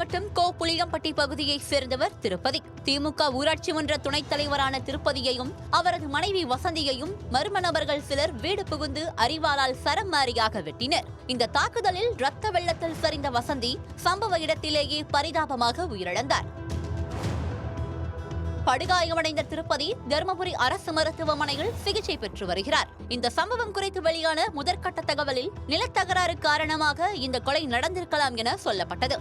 மாவட்டம் புளியம்பட்டி பகுதியைச் சேர்ந்தவர் திருப்பதி. திமுக ஊராட்சி மன்ற துணைத் தலைவரான திருப்பதியையும் அவரது மனைவி வசந்தியையும் மர்ம நபர்கள் சிலர் வீடு புகுந்து அரிவாளால் சரமாரியாக வெட்டினர். இந்த தாக்குதலில் ரத்த வெள்ளத்தில் சரிந்த வசந்தி சம்பவ இடத்திலேயே பரிதாபமாக உயிரிழந்தார். படுகாயமடைந்த திருப்பதி தருமபுரி அரசு மருத்துவமனையில் சிகிச்சை பெற்று வருகிறார். இந்த சம்பவம் குறித்து வெளியான முதற்கட்ட தகவலில் நிலத்தகராறு காரணமாக இந்த கொலை நடந்திருக்கலாம் என சொல்லப்பட்டது.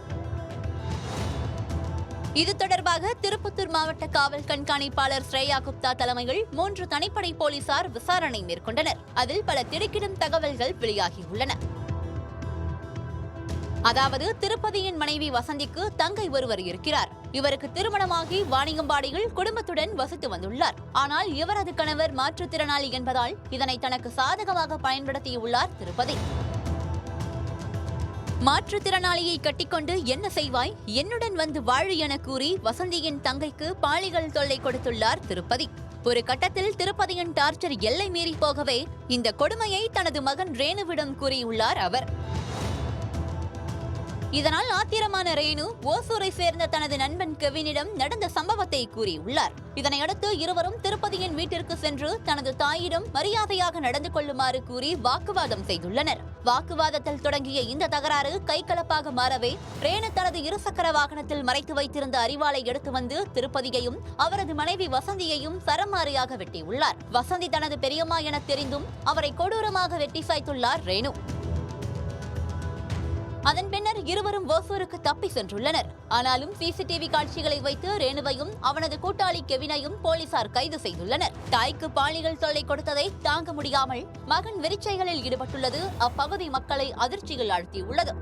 இது தொடர்பாக திருப்பத்தூர் மாவட்ட காவல் கண்காணிப்பாளர் ஸ்ரேயா குப்தா தலைமையில் 3 தனிப்படை போலீசார் விசாரணை மேற்கொண்டனர். அதில் பல திடுக்கிடும் தகவல்கள் வெளியாகியுள்ளன. அதாவது, திருப்பதியின் மனைவி வசந்திக்கு தங்கை ஒருவர் இருக்கிறார். இவருக்கு திருமணமாகி வாணியம்பாடியில் குடும்பத்துடன் வசித்து வந்துள்ளார். ஆனால் இவரது கணவர் மாற்றுத்திறனாளி என்பதால் இதனை தனக்கு சாதகமாக பயன்படுத்தியுள்ளார் திருப்பதி. மாற்றுத்திறனாளியை கட்டிக்கொண்டு என்ன செய்வாய், என்னுடன் வந்து வாழு என கூறி வசந்தியின் தங்கைக்கு பாலியல் தொல்லை கொடுத்துள்ளார் திருப்பதி. ஒரு கட்டத்தில் திருப்பதியின் டார்ச்சர் எல்லை மீறி போகவே இந்த கொடுமையை தனது மகன் ரேணுவிடம் கூறியுள்ளார் அவர். இதனால் ஆத்திரமான ரேணு ஓசூரை சேர்ந்த தனது நண்பன் கெவினிடம் நடந்த சம்பவத்தை கூறியுள்ளார். இதனையடுத்து இருவரும் திருப்பதியின் வீட்டிற்கு சென்று தனது தாயிடம் மரியாதையாக நடந்து கொள்ளுமாறு கூறி வாக்குவாதம் செய்துள்ளனர். வாக்குவாதத்தில் தொடங்கிய இந்த தகராறு கைகலப்பாக மாறவே ரேணு தனது இருசக்கர வாகனத்தில் மறைத்து வைத்திருந்த அரிவாளை எடுத்து வந்து திருப்பதியையும் அவரது மனைவி வசந்தியையும் சரமாரியாக வெட்டியுள்ளார். வசந்தி தனது பெரியம்மா என தெரிந்தும் அவரை கொடூரமாக வெட்டி சாய்த்துள்ளார் ரேணு. அதன் பின்னர் இருவரும் ஓசூருக்கு தப்பி சென்றுள்ளனர். ஆனாலும் சிசிடிவி காட்சிகளை வைத்து ரேணுவையும் அவனது கூட்டாளி கெவினையும் போலீசார் கைது செய்துள்ளனர். தாய்க்கு பாலியல் தொல்லை கொடுத்ததை தாங்க முடியாமல் மகன் வெறிச்சைகளில் ஈடுபட்டுள்ளது அப்பகுதி மக்களை அதிர்ச்சியில் ஆழ்த்தியுள்ளது.